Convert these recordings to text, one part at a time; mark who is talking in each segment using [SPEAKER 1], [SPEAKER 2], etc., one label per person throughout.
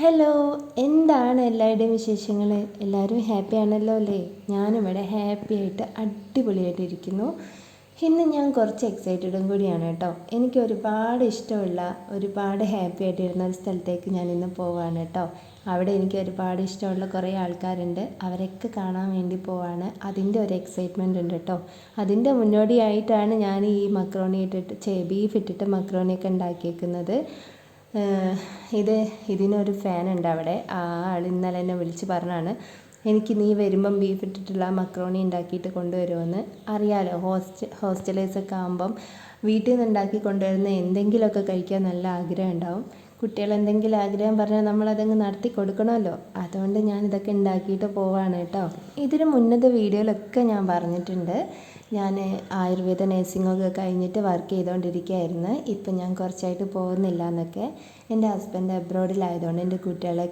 [SPEAKER 1] Hello, എന്താണ് എല്ലാവരുടെയും വിശേഷങ്ങൾ? എല്ലാവരും ഹാപ്പി ആണല്ലോ അല്ലേ? ഞാനിവിടെ ഹാപ്പി ആയിട്ട് അടിപൊളിയായിട്ട് ഇരിക്കുന്നു. ഇന്ന് ഞാൻ കുറച്ച് എക്സൈറ്റഡും കൂടിയാണ് കേട്ടോ. എനിക്ക് ഒരുപാട് ഇഷ്ടമുള്ള ഒരുപാട് ഹാപ്പി ആയിട്ടിരുന്ന ഒരു സ്ഥലത്തേക്ക് ഞാൻ ഇന്ന് പോവാണ് കേട്ടോ. അവിടെ എനിക്ക് ഒരുപാട് ഇഷ്ടമുള്ള കുറേ ആൾക്കാരുണ്ട്. അവരൊക്കെ കാണാൻ വേണ്ടി പോവാണ്. അതിൻ്റെ ഒരു എക്സൈറ്റ്മെൻറ്റ് ഉണ്ട് കേട്ടോ. അതിൻ്റെ മുന്നോടിയായിട്ടാണ് ഞാൻ ഈ മക്രോണി ഇട്ടിട്ട് ബീഫ് ഇട്ടിട്ട് മക്രോണിയൊക്കെ ഉണ്ടാക്കിയേക്കുന്നത്. ഇതിനൊരു ഫാനുണ്ട് അവിടെ. ആ ആൾ ഇന്നലെ എന്നെ വിളിച്ച് പറഞ്ഞാണ് എനിക്ക് നീ വരുമ്പം ബീഫ് ഇട്ടിട്ടുള്ള മക്രോണി ഉണ്ടാക്കിയിട്ട് കൊണ്ടുവരുമെന്ന്. അറിയാലോ, ഹോസ്റ്റലേഴ്സൊക്കെ ആകുമ്പം വീട്ടിൽ നിന്ന് ഉണ്ടാക്കി കൊണ്ടുവരുന്ന എന്തെങ്കിലുമൊക്കെ കഴിക്കാൻ നല്ല ആഗ്രഹം ഉണ്ടാവും. കുട്ടികൾ എന്തെങ്കിലും ആഗ്രഹം പറഞ്ഞാൽ നമ്മളതങ്ങ് നടത്തി കൊടുക്കണമല്ലോ. അതുകൊണ്ട് ഞാനിതൊക്കെ ഉണ്ടാക്കിയിട്ട് പോവാണ് കേട്ടോ. ഇതിന് മുന്നത്തെ വീഡിയോയിലൊക്കെ ഞാൻ പറഞ്ഞിട്ടുണ്ട്, ഞാൻ ആയുർവേദ നഴ്സിംഗൊക്കെ കഴിഞ്ഞിട്ട് വർക്ക് ചെയ്തുകൊണ്ടിരിക്കുകയായിരുന്നു. ഇപ്പം ഞാൻ കുറച്ചായിട്ട് പോകുന്നില്ല എന്നൊക്കെ. എൻ്റെ ഹസ്ബൻഡ് അബ്രോഡിലായതുകൊണ്ട് എൻ്റെ കുട്ടികളെ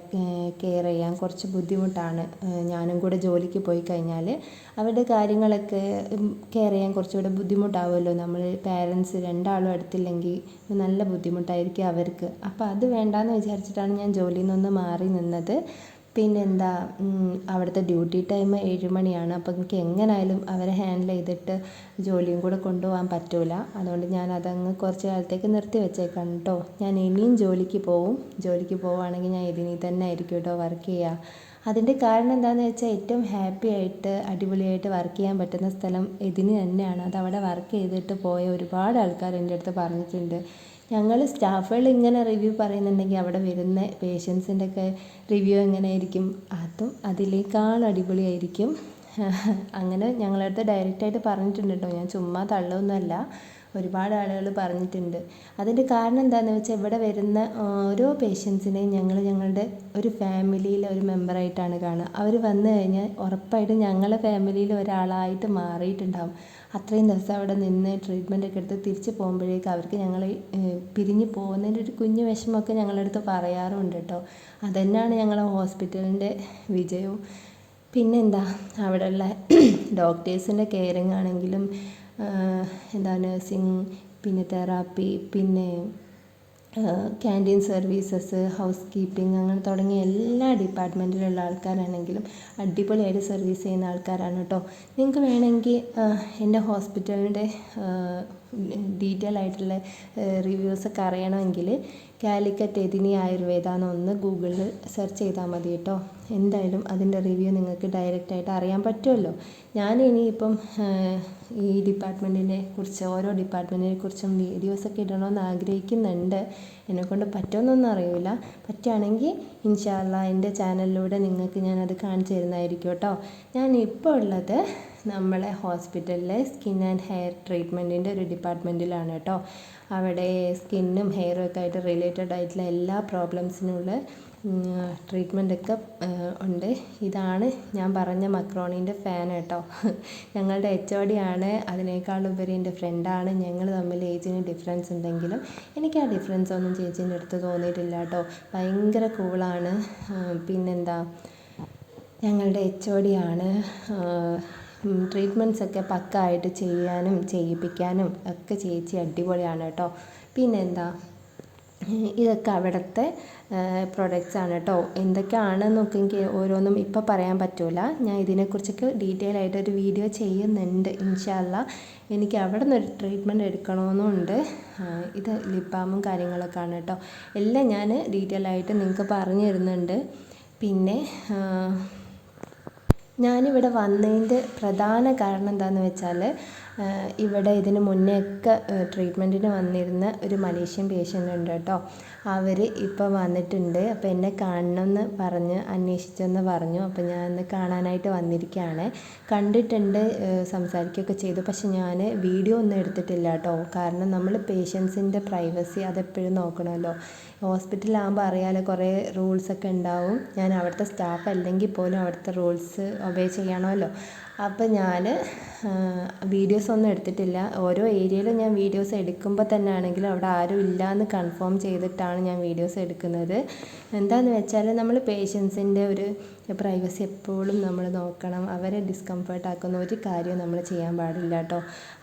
[SPEAKER 1] കെയർ ചെയ്യാൻ കുറച്ച് ബുദ്ധിമുട്ടാണ്. ഞാനും കൂടെ ജോലിക്ക് പോയി കഴിഞ്ഞാൽ അവരുടെ കാര്യങ്ങളൊക്കെ കെയർ ചെയ്യാൻ കുറച്ചുകൂടെ ബുദ്ധിമുട്ടാവുമല്ലോ. നമ്മൾ പാരൻസ് രണ്ടാളും അടുത്തില്ലെങ്കിൽ നല്ല ബുദ്ധിമുട്ടായിരിക്കും അവർക്ക്. അപ്പോൾ അത് വേണ്ടാന്ന് വിചാരിച്ചിട്ടാണ് ഞാൻ ജോലിയിൽ നിന്ന് മാറി നിന്നത്. പിന്നെന്താ, അവിടുത്തെ ഡ്യൂട്ടി ടൈം 7 മണിയാണ്. അപ്പോൾ എനിക്ക് എങ്ങനെയായാലും അവരെ ഹാൻഡിൽ ചെയ്തിട്ട് ജോലിയും കൂടെ കൊണ്ടുപോകാൻ പറ്റില്ല. അതുകൊണ്ട് ഞാൻ അതങ്ങ് കുറച്ച് കാലത്തേക്ക് നിർത്തി വെച്ചേക്കാണ് കേട്ടോ. ഞാൻ ഇനിയും ജോലിക്ക് പോവുകയാണെങ്കിൽ ഞാൻ ഇതിനിൽ തന്നെ ആയിരിക്കും കേട്ടോ വർക്ക് ചെയ്യുക. അതിൻ്റെ കാരണം എന്താണെന്ന് വെച്ചാൽ ഏറ്റവും ഹാപ്പി ആയിട്ട് അടിപൊളിയായിട്ട് വർക്ക് ചെയ്യാൻ പറ്റുന്ന സ്ഥലം ഇതിന് തന്നെയാണ്. അതവിടെ വർക്ക് ചെയ്തിട്ട് പോയ ഒരുപാട് ആൾക്കാർ എൻ്റെ അടുത്ത് പറഞ്ഞിട്ടുണ്ട്. ഞങ്ങൾ സ്റ്റാഫുകൾ ഇങ്ങനെ റിവ്യൂ പറയുന്നുണ്ടെങ്കിൽ അവിടെ വരുന്ന പേഷ്യൻസിൻ്റെ ഒക്കെ റിവ്യൂ എങ്ങനെയായിരിക്കും, അതും അതിലേക്കാൾ അടിപൊളിയായിരിക്കും. അങ്ങനെ ഞങ്ങളടുത്ത് ഡയറക്റ്റായിട്ട് പറഞ്ഞിട്ടുണ്ട് കേട്ടോ. ഞാൻ ചുമ്മാ തള്ളൊന്നുമല്ല, ഒരുപാട് ആളുകൾ പറഞ്ഞിട്ടുണ്ട്. അതിൻ്റെ കാരണം എന്താണെന്ന് വെച്ചാൽ ഇവിടെ വരുന്ന ഓരോ പേഷ്യൻസിനെയും ഞങ്ങളുടെ ഒരു ഫാമിലിയിലെ ഒരു മെമ്പറായിട്ടാണ് കാണുക. അവർ വന്നു കഴിഞ്ഞാൽ ഉറപ്പായിട്ടും ഞങ്ങളുടെ ഫാമിലിയിൽ ഒരാളായിട്ട് മാറിയിട്ടുണ്ടാകും. അത്രയും ദിവസം അവിടെ നിന്ന് ട്രീറ്റ്മെൻറ്റൊക്കെ എടുത്ത് തിരിച്ച് പോകുമ്പോഴേക്കും അവർക്ക് ഞങ്ങൾ പിരിഞ്ഞ് പോകുന്നതിൻ്റെ ഒരു കുഞ്ഞു വിഷമമൊക്കെ ഞങ്ങളുടെ അടുത്ത് പറയാറുണ്ട് കേട്ടോ. അതുതന്നെയാണ് ഞങ്ങളെ ഹോസ്പിറ്റലിൻ്റെ വിജയവും. പിന്നെന്താ, അവിടെയുള്ള ഡോക്ടേഴ്സിൻ്റെ കെയറിങ് ആണെങ്കിലും നഴ്സിംഗ്, പിന്നെ തെറാപ്പി, പിന്നെ ക്യാൻറ്റീൻ സർവീസസ്, ഹൗസ് കീപ്പിംഗ്, അങ്ങനെ തുടങ്ങിയ എല്ലാ ഡിപ്പാർട്ട്മെൻറ്റിലുള്ള ആൾക്കാരാണെങ്കിലും അടിപൊളിയായിട്ട് സർവീസ് ചെയ്യുന്ന ആൾക്കാരാണ് കേട്ടോ. നിങ്ങൾക്ക് വേണമെങ്കിൽ എൻ്റെ ഹോസ്പിറ്റലിൻ്റെ ഡീറ്റെയിൽ ആയിട്ടുള്ള റിവ്യൂസൊക്കെ അറിയണമെങ്കിൽ കാലിക്കറ്റ് എതിനി ആയുർവേദ എന്നൊന്ന് ഗൂഗിളിൽ സെർച്ച് ചെയ്താൽ മതി കേട്ടോ. എന്തായാലും അതിൻ്റെ റിവ്യൂ നിങ്ങൾക്ക് ഡയറക്റ്റായിട്ട് അറിയാൻ പറ്റുമല്ലോ. ഞാൻ ഇനിയിപ്പം ഈ ഓരോ ഡിപ്പാർട്ട്മെൻറ്റിനെ കുറിച്ചും വീഡിയോസൊക്കെ ഇടണമെന്ന് ആഗ്രഹിക്കുന്നുണ്ട്. എന്നെക്കൊണ്ട് പറ്റുമെന്നൊന്നും അറിയില്ല. പറ്റുകയാണെങ്കിൽ ഇൻഷാ അല്ലാഹ് എൻ്റെ ചാനലിലൂടെ നിങ്ങൾക്ക് ഞാനത് കാണിച്ചു തരുന്നതായിരിക്കും കേട്ടോ. ഞാൻ ഇപ്പോൾ ഉള്ളത് നമ്മളെ ഹോസ്പിറ്റലിലെ സ്കിൻ ആൻഡ് ഹെയർ ട്രീറ്റ്മെൻറ്റിൻ്റെ ഒരു ഡിപ്പാർട്ട്മെൻറ്റിലാണ് കേട്ടോ. അവിടെ സ്കിന്നും ഹെയറും ഒക്കെ ആയിട്ട് റിലേറ്റഡ് ആയിട്ടുള്ള എല്ലാ പ്രോബ്ലംസിനുള്ള ട്രീറ്റ്മെൻറ്റൊക്കെ ഉണ്ട്. ഇതാണ് ഞാൻ പറഞ്ഞ മക്രോണീൻ്റെ ഫാൻ കേട്ടോ. ഞങ്ങളുടെ HOD ആണ്. അതിനേക്കാളുപരി എൻ്റെ ഫ്രണ്ടാണ്. ഞങ്ങൾ തമ്മിൽ ഏജിന് ഡിഫറൻസ് ഉണ്ടെങ്കിലും എനിക്ക് ആ ഡിഫറൻസ് ഒന്നും ചേച്ചീൻ്റെ അടുത്ത് തോന്നിയിട്ടില്ല കേട്ടോ. ഭയങ്കര കൂളാണ്. പിന്നെന്താ, ഞങ്ങളുടെ HOD ആണ്. ട്രീറ്റ്മെൻറ്റ്സൊക്കെ പക്കായിട്ട് ചെയ്യാനും ചെയ്യിപ്പിക്കാനും ഒക്കെ ചേച്ചി അടിപൊളിയാണ് കേട്ടോ. പിന്നെന്താ, ഇതൊക്കെ അവിടുത്തെ പ്രൊഡക്ട്സ് ആണ് കേട്ടോ. എന്തൊക്കെയാണെന്നൊക്കെ എനിക്ക് ഓരോന്നും ഇപ്പോൾ പറയാൻ പറ്റില്ല. ഞാൻ ഇതിനെക്കുറിച്ചൊക്കെ ഡീറ്റെയിൽ ആയിട്ടൊരു വീഡിയോ ചെയ്യുന്നുണ്ട് ഇൻഷാ അല്ലാഹ്. എനിക്ക് അവിടെ നിന്നൊരു ട്രീറ്റ്മെൻറ്റ് എടുക്കണമെന്നുണ്ട്. ഇത് ലിപ് ബാമും കാര്യങ്ങളൊക്കെ ആണ് കേട്ടോ. എല്ലാം ഞാൻ ഡീറ്റെയിൽ ആയിട്ട് നിങ്ങൾക്ക് പറഞ്ഞു തരുന്നുണ്ട്. പിന്നെ ഞാനിവിടെ വന്നതിൻ്റെ പ്രധാന കാരണം എന്താണെന്ന് വെച്ചാൽ, ഇവിടെ ഇതിന് മുന്നേ ഒക്കെ ട്രീറ്റ്മെൻറ്റിന് വന്നിരുന്ന ഒരു മലേഷ്യൻ പേഷ്യൻ്റ് ഉണ്ട് കേട്ടോ. അവർ ഇപ്പോൾ വന്നിട്ടുണ്ട്. അപ്പോൾ എന്നെ കാണണമെന്ന് പറഞ്ഞ് അന്വേഷിച്ചെന്ന് പറഞ്ഞു. അപ്പോൾ ഞാൻ ഇന്ന് കാണാനായിട്ട് വന്നിരിക്കുകയാണ്. കണ്ടിട്ടുണ്ട്, സംസാരിക്കുകയൊക്കെ ചെയ്തു. പക്ഷെ ഞാൻ വീഡിയോ ഒന്നും എടുത്തിട്ടില്ല കേട്ടോ. കാരണം നമ്മൾ പേഷ്യൻസിൻ്റെ പ്രൈവസി അതെപ്പോഴും നോക്കണമല്ലോ. ഹോസ്പിറ്റലിലാകുമ്പോൾ അറിയാലോ, കുറേ റൂൾസൊക്കെ ഉണ്ടാവും. ഞാൻ അവിടുത്തെ സ്റ്റാഫ് അല്ലെങ്കിൽ പോലും അവിടുത്തെ റൂൾസ് ഒബേ ചെയ്യണമല്ലോ. അപ്പോൾ ഞാൻ വീഡിയോസ് ഒന്നും എടുത്തിട്ടില്ല. ഓരോ ഏരിയയിലും ഞാൻ വീഡിയോസ് എടുക്കുമ്പോൾ തന്നെ ആണെങ്കിലും അവിടെ ആരും ഇല്ല എന്ന് കൺഫേം ചെയ്തിട്ടാണ് ഞാൻ വീഡിയോസ് എടുക്കുന്നത്. എന്താണെന്ന് വെച്ചാൽ നമ്മൾ പേഷ്യൻസിൻ്റെ ഒരു പ്രൈവസി എപ്പോഴും നമ്മൾ നോക്കണം. അവരെ ഡിസ്കംഫർട്ട് ആക്കുന്ന ഒരു കാര്യവും നമ്മൾ ചെയ്യാൻ പാടില്ല കേട്ടോ.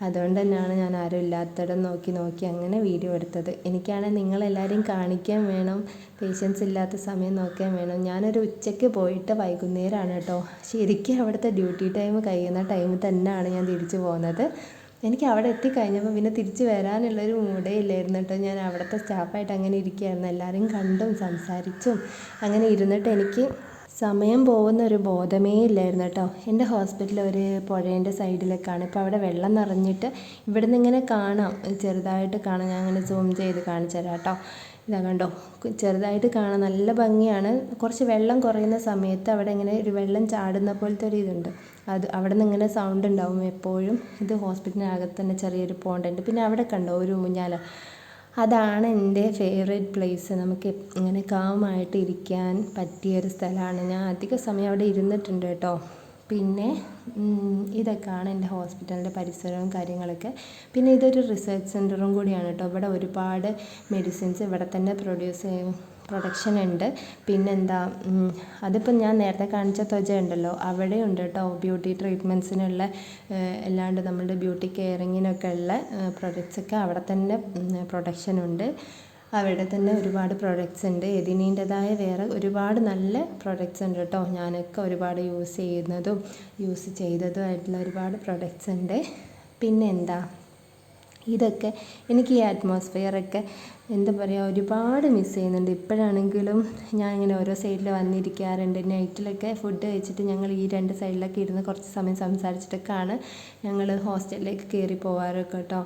[SPEAKER 1] അതുകൊണ്ട് തന്നെയാണ് ഞാൻ ആരും ഇല്ലാത്തിടം നോക്കി അങ്ങനെ വീഡിയോ എടുത്തത്. എനിക്കാണെങ്കിൽ നിങ്ങളെല്ലാവരെയും കാണിക്കാൻ വേണം, പേഷ്യൻസ് ഇല്ലാത്ത സമയം നോക്കാൻ വേണം. ഞാനൊരു ഉച്ചയ്ക്ക് പോയിട്ട് വൈകുന്നേരമാണ് കേട്ടോ ശരിക്കും അവിടുത്തെ ഡ്യൂട്ടി ടൈം കഴിയുന്ന ടൈമിൽ തന്നെയാണ് ഞാൻ തിരിച്ചു പോകുന്നത്. എനിക്ക് അവിടെ എത്തിക്കഴിഞ്ഞപ്പോൾ പിന്നെ തിരിച്ച് വരാനുള്ളൊരു മൂഡേ ഇല്ലായിരുന്നു കേട്ടോ. ഞാൻ അവിടുത്തെ സ്റ്റാഫായിട്ട് അങ്ങനെ ഇരിക്കുകയായിരുന്നു. എല്ലാവരെയും കണ്ടും സംസാരിച്ചും അങ്ങനെ ഇരുന്നിട്ട് എനിക്ക് സമയം പോകുന്ന ഒരു ബോധമേ ഇല്ലായിരുന്നു കേട്ടോ. എൻ്റെ ഹോസ്പിറ്റൽ ഒരു പുഴേൻ്റെ സൈഡിലേക്കാണ്. ഇപ്പോൾ അവിടെ വെള്ളം നിറഞ്ഞിട്ട് ഇവിടെ നിന്ന് ഇങ്ങനെ കാണാം, ചെറുതായിട്ട് കാണാം. ഞാൻ അങ്ങനെ സൂം ചെയ്ത് കാണിച്ചു തരാം കേട്ടോ. ഇതാ കണ്ടോ, ചെറുതായിട്ട് കാണാൻ നല്ല ഭംഗിയാണ്. കുറച്ച് വെള്ളം കുറയുന്ന സമയത്ത് അവിടെ ഇങ്ങനെ ഒരു വെള്ളം ചാടുന്ന പോലത്തെ ഒരു ഇതുണ്ട്. അവിടെ നിന്ന് ഇങ്ങനെ സൗണ്ട് ഉണ്ടാവും എപ്പോഴും. ഇത് ഹോസ്പിറ്റലിനകത്ത് തന്നെ ചെറിയൊരു പോണ്ടുണ്ട്. പിന്നെ അവിടെ കണ്ടോ ഒരു ഊഞ്ഞാൽ, അതാണ് എൻ്റെ ഫേവറേറ്റ് പ്ലേസ്. നമുക്ക് ഇങ്ങനെ കാമായിട്ട് ഇരിക്കാൻ പറ്റിയൊരു സ്ഥലമാണ്. ഞാൻ അധിക സമയം അവിടെ ഇരുന്നിട്ടുണ്ട് കേട്ടോ. പിന്നെ ഇതൊക്കെയാണ് എൻ്റെ ഹോസ്പിറ്റലിൻ്റെ പരിസരവും കാര്യങ്ങളൊക്കെ. പിന്നെ ഇതൊരു റിസർച്ച് സെൻറ്ററും കൂടിയാണ് കേട്ടോ. ഇവിടെ ഒരുപാട് മെഡിസിൻസ് ഇവിടെ തന്നെ പ്രൊഡക്ഷൻ ഉണ്ട്. പിന്നെന്താ, അതിപ്പം ഞാൻ നേരത്തെ കാണിച്ച ത്വച ഉണ്ടല്ലോ, അവിടെ ഉണ്ട് കേട്ടോ ബ്യൂട്ടി ട്രീറ്റ്മെൻറ്റ്സിനുള്ള അല്ലാണ്ട് നമ്മളുടെ ബ്യൂട്ടി കെയറിങ്ങിനൊക്കെ ഉള്ള പ്രൊഡക്ട്സൊക്കെ അവിടെ തന്നെ പ്രൊഡക്ഷൻ ഉണ്ട്. അവിടെ തന്നെ ഒരുപാട് പ്രൊഡക്ട്സ് ഉണ്ട്. എതിനീൻ്റെതായ വേറെ ഒരുപാട് നല്ല പ്രൊഡക്ട്സ് ഉണ്ട് കേട്ടോ. ഞാനൊക്കെ ഒരുപാട് യൂസ് ചെയ്തതും ആയിട്ടുള്ള ഒരുപാട് പ്രൊഡക്ട്സ് ഉണ്ട്. പിന്നെ എന്താ, ഇതൊക്കെ എനിക്ക് ഈ അറ്റ്മോസ്ഫിയറൊക്കെ എന്താ പറയുക, ഒരുപാട് മിസ് ചെയ്യുന്നുണ്ട്. ഇപ്പോഴാണെങ്കിലും ഞാൻ ഇങ്ങനെ ഓരോ സൈഡിൽ വന്നിരിക്കാറുണ്ട്. നൈറ്റിലൊക്കെ ഫുഡ് കഴിച്ചിട്ട് ഞങ്ങൾ ഈ 2 സൈഡിലൊക്കെ ഇരുന്ന് കുറച്ച് സമയം സംസാരിച്ചിട്ടൊക്കെയാണ് ഞങ്ങൾ ഹോസ്റ്റലിലേക്ക് കയറി പോകാറൊക്കെ കേട്ടോ.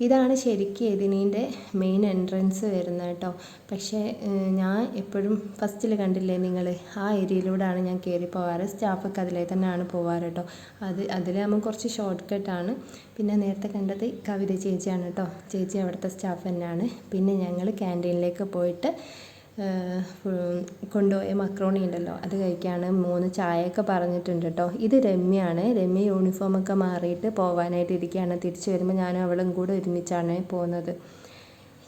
[SPEAKER 1] ഇതാണ് ശരിക്കും എതിനീൻ്റെ മെയിൻ എൻട്രൻസ് വരുന്നത് കേട്ടോ. പക്ഷേ ഞാൻ എപ്പോഴും ഫസ്റ്റിൽ കണ്ടില്ലേ നിങ്ങൾ, ആ ഏരിയയിലൂടെയാണ് ഞാൻ കയറി പോകാറ്. സ്റ്റാഫൊക്കെ അതിലേ തന്നെയാണ് പോകാറ് കേട്ടോ. അതിലാകുമ്പോൾ കുറച്ച് ഷോർട്ട് കട്ടാണ്. പിന്നെ നേരത്തെ കണ്ടത് കവിത ചേച്ചിയാണ് കേട്ടോ. ചേച്ചി അവിടുത്തെ സ്റ്റാഫ് തന്നെയാണ്. പിന്നെ ഞങ്ങൾ ക്യാൻറ്റീനിലേക്ക് പോയിട്ട് കൊണ്ടുപോയ മക്രോണി ഉണ്ടല്ലോ, അത് കഴിക്കാണ്. 3 ചായയൊക്കെ പറഞ്ഞിട്ടുണ്ട് കേട്ടോ. ഇത് രമ്യയാണ്. രമ്യ യൂണിഫോമൊക്കെ മാറിയിട്ട് പോകാനായിട്ട് ഇരിക്കുകയാണ്. തിരിച്ചു വരുമ്പോൾ ഞാനും അവളും കൂടെ ഒരുമിച്ചാണ് പോകുന്നത്.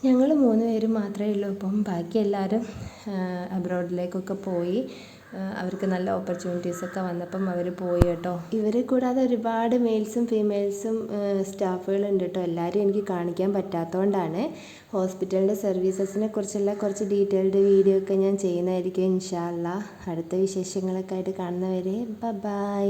[SPEAKER 1] ഞങ്ങൾ 3 പേരും മാത്രമേ ഉള്ളൂ ഇപ്പം. ബാക്കി എല്ലാവരും അബ്രോഡിലേക്കൊക്കെ പോയി. അവർക്ക് നല്ല ഓപ്പർച്യൂണിറ്റീസൊക്കെ വന്നപ്പം അവർ പോയി കേട്ടോ. ഇവരെ കൂടാതെ ഒരുപാട് മെയിൽസും ഫീമെയിൽസും സ്റ്റാഫുകളുണ്ട് കേട്ടോ. എല്ലാവരും എനിക്ക് കാണിക്കാൻ പറ്റാത്തതുകൊണ്ടാണ്. ഹോസ്പിറ്റലിൻ്റെ സർവീസസിനെ കുറിച്ചുള്ള കുറച്ച് ഡീറ്റെയിൽഡ് വീഡിയോ ഒക്കെ ഞാൻ ചെയ്യുന്നതായിരിക്കും ഇൻഷാ അല്ലാ. അടുത്ത വിശേഷങ്ങളൊക്കെ ആയിട്ട് കാണുന്നവരെ ബൈ.